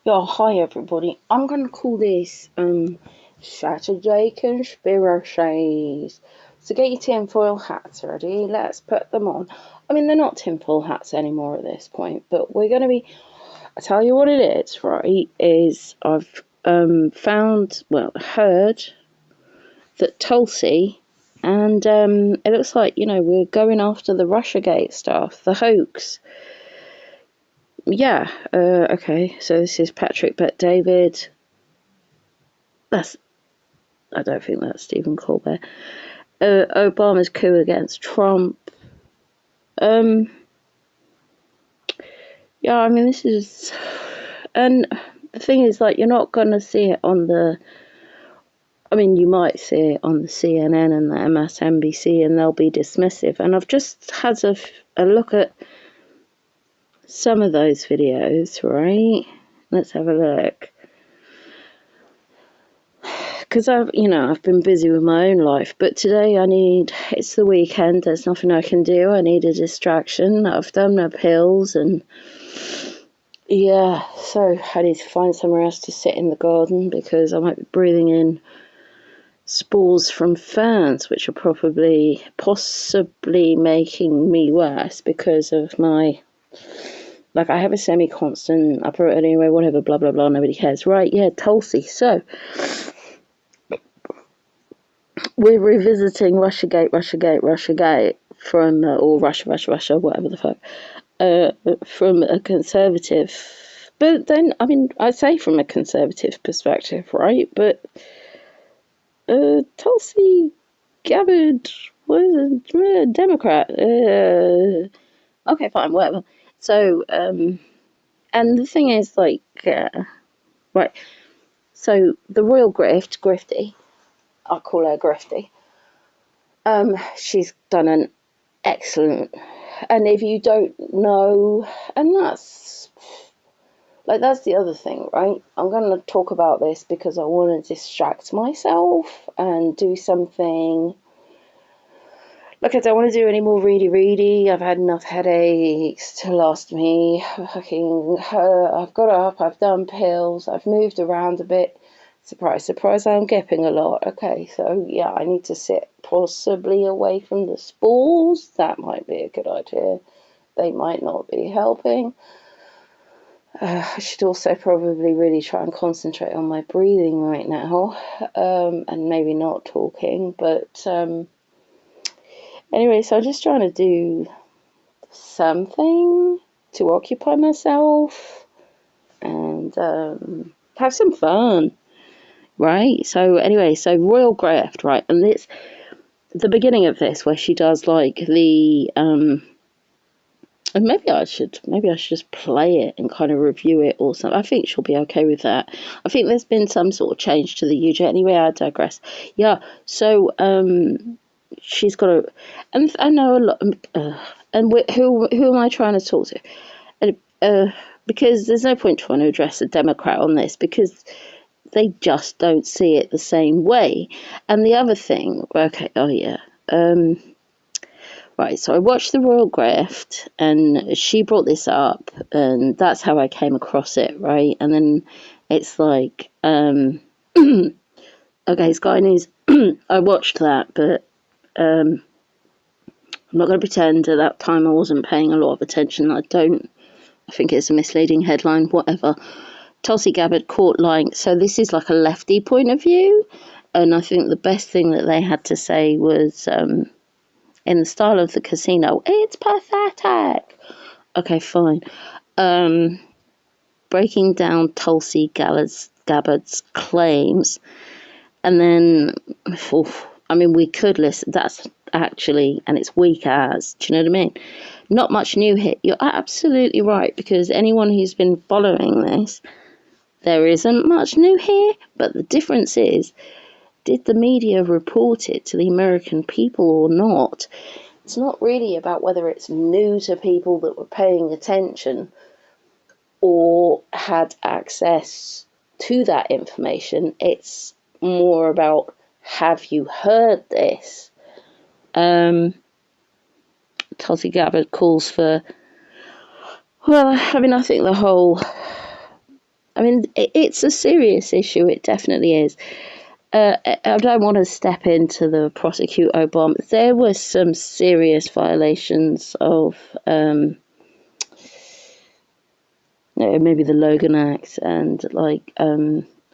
Yeah, hi everybody. I'm gonna call this Saturday Conspiracies. So get your tinfoil hats ready, let's put them on. I mean they're not tinfoil hats anymore at this point, but we're gonna be I tell you what it is, right, is I've heard that Tulsi and it looks like, we're going after the Russiagate stuff, the hoax. Yeah, okay, so this is Patrick Bet David. That's I don't think that's Stephen Colbert. Obama's coup against Trump. Um, yeah, I mean, this is. And the thing is, like, you're not going to see it on the. I mean, you might see it on the CNN and the MSNBC and they'll be dismissive. And I've just had a look at some of those videos, right? Let's have a look. Because I've been busy with my own life, but today it's the weekend, there's nothing I can do, I need a distraction, I've done my pills, and yeah, so I need to find somewhere else to sit in the garden, because I might be breathing in spores from ferns, which are possibly making me worse, because of my, like, I have a semi-constant, I put it anyway, whatever, blah, blah, blah, nobody cares, right, yeah, Tulsi, so we're revisiting Russiagate from, or Russia, whatever the fuck, from a conservative. But then, I mean, I say from a conservative perspective, right? But Tulsi Gabbard was a Democrat. Okay, fine, whatever. So, and the thing is, like, right. So the royal Grifty, I'll call her Grifty. She's done an excellent. And if you don't know, and that's the other thing, right? I'm going to talk about this because I want to distract myself and do something. Look, I don't want to do any more ready. I've had enough headaches to last me. I've got up, I've done pills, I've moved around a bit. Surprise, surprise, I'm gapping a lot. Okay, so yeah, I need to sit possibly away from the spores. That might be a good idea. They might not be helping. I should also probably really try and concentrate on my breathing right now, and maybe not talking. But anyway, so I'm just trying to do something to occupy myself and have some fun. Right, so anyway, so Royal Graft, right, and it's the beginning of this where she does like the and maybe I should just play it and kind of review it or something. I think she'll be okay with that. I think there's been some sort of change to the UJ. Anyway, I digress. Yeah, so she's got a, and I know a lot. And who am I trying to talk to? And because there's no point trying to address a Democrat on this because they just don't see it the same way. And the other thing, okay, oh yeah, right, so I watched The Royal Graft, and she brought this up, and that's how I came across it, right? And then it's like, okay, Sky News, I watched that, but I'm not going to pretend at that time I wasn't paying a lot of attention. I think it's a misleading headline, whatever. Tulsi Gabbard caught lying. So this is like a lefty point of view, and I think the best thing that they had to say was, in the style of the casino, it's pathetic. Okay, fine. Breaking down Tulsi Gabbard's claims, and then, I mean, we could listen. That's actually, and it's weak as. Do you know what I mean? Not much new here. You're absolutely right, because anyone who's been following this, there isn't much new here, but the difference is, did the media report it to the American people or not? It's not really about whether it's new to people that were paying attention or had access to that information. It's more about, have you heard this? Tulsi Gabbard calls for, well, I mean, I think the whole I mean, it's a serious issue. It definitely is. I don't want to step into the prosecute Obama. There were some serious violations of maybe the Logan Act and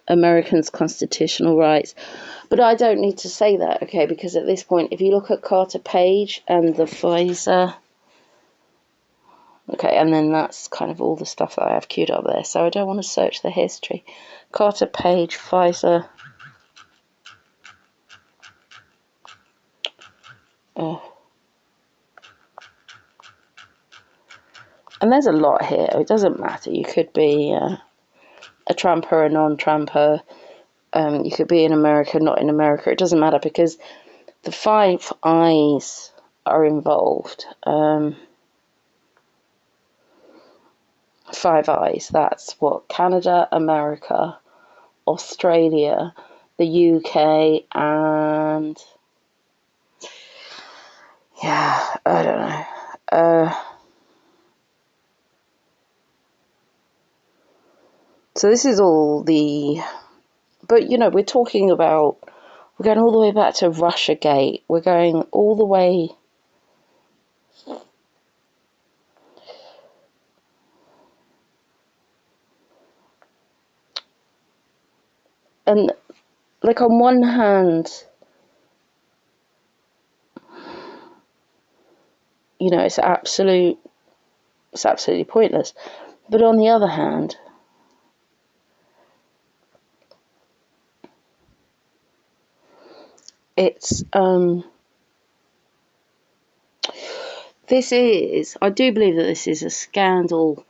Americans' constitutional rights. But I don't need to say that, okay? Because at this point, if you look at Carter Page and the FISA, okay, and then that's kind of all the stuff that I have queued up there. So I don't want to search the history. Carter Page, FISA. And there's a lot here. It doesn't matter. You could be a Trumper, a non-Trumper. You could be in America, not in America. It doesn't matter because the Five Eyes are involved. Five Eyes, that's what? Canada, America, Australia, the UK, and yeah, I don't know. So this is all the, but we're talking about, we're going all the way back to Russiagate. We're going all the way. And like on one hand, it's absolutely pointless. But on the other hand, it's I do believe that this is a scandal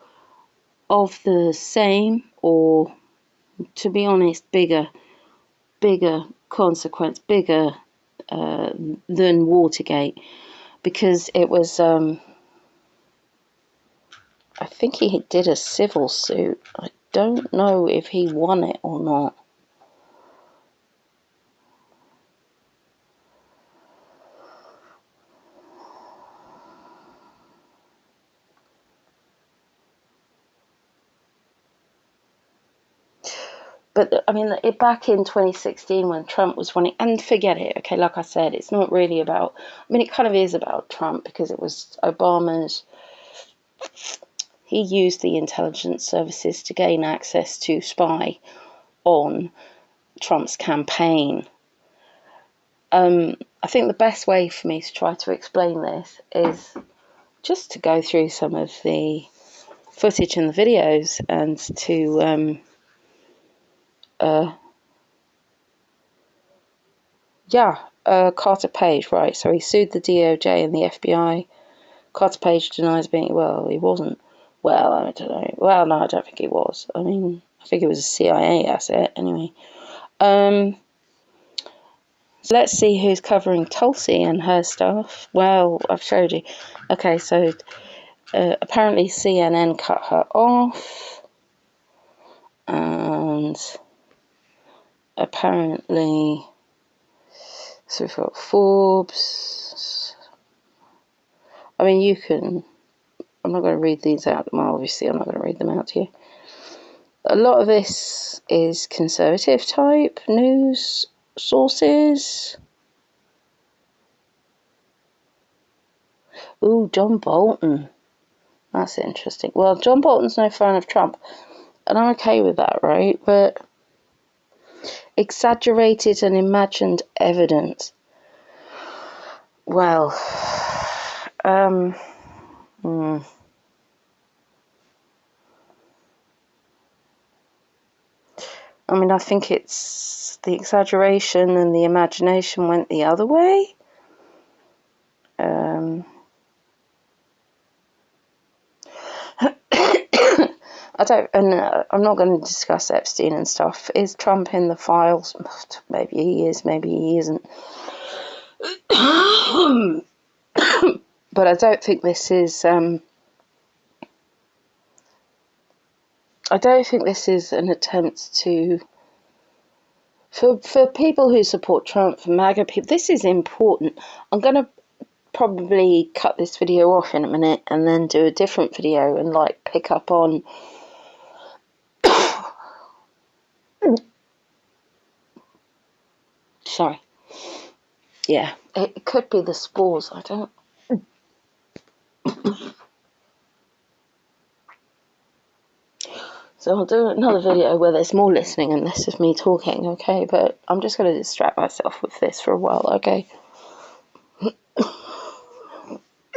of the same, or to be honest, bigger consequence, bigger than Watergate, because it was I think he did a civil suit. I don't know if he won it or not. But I mean, back in 2016 when Trump was running, and forget it, okay, like I said, it's not really about, I mean, it kind of is about Trump because it was Obama's, he used the intelligence services to gain access to spy on Trump's campaign. I think the best way for me to try to explain this is just to go through some of the footage and the videos and to Carter Page, right, so he sued the DOJ and the FBI. Carter Page denies being, well, he wasn't. Well, I don't know. Well, no, I don't think he was. I mean, I think it was a CIA asset, anyway. So let's see who's covering Tulsi and her stuff. Well, I've showed you. Okay, so apparently CNN cut her off. And apparently, so we've got Forbes. I mean, you can, I'm not going to read these out. Well, obviously, I'm not going to read them out to you. A lot of this is conservative type news sources. Ooh, John Bolton. That's interesting. Well, John Bolton's no fan of Trump, and I'm okay with that, right? But exaggerated and imagined evidence. Well, I mean, I think it's the exaggeration and the imagination went the other way. I'm not going to discuss Epstein and stuff. Is Trump in the files? Maybe he is, maybe he isn't. But I don't think this is. I don't think this is an attempt to. For people who support Trump, for MAGA people, this is important. I'm going to probably cut this video off in a minute and then do a different video and pick up on sorry. Yeah, it could be the spores. I don't. So I'll do another video where there's more listening and less of me talking, okay? But I'm just going to distract myself with this for a while, okay?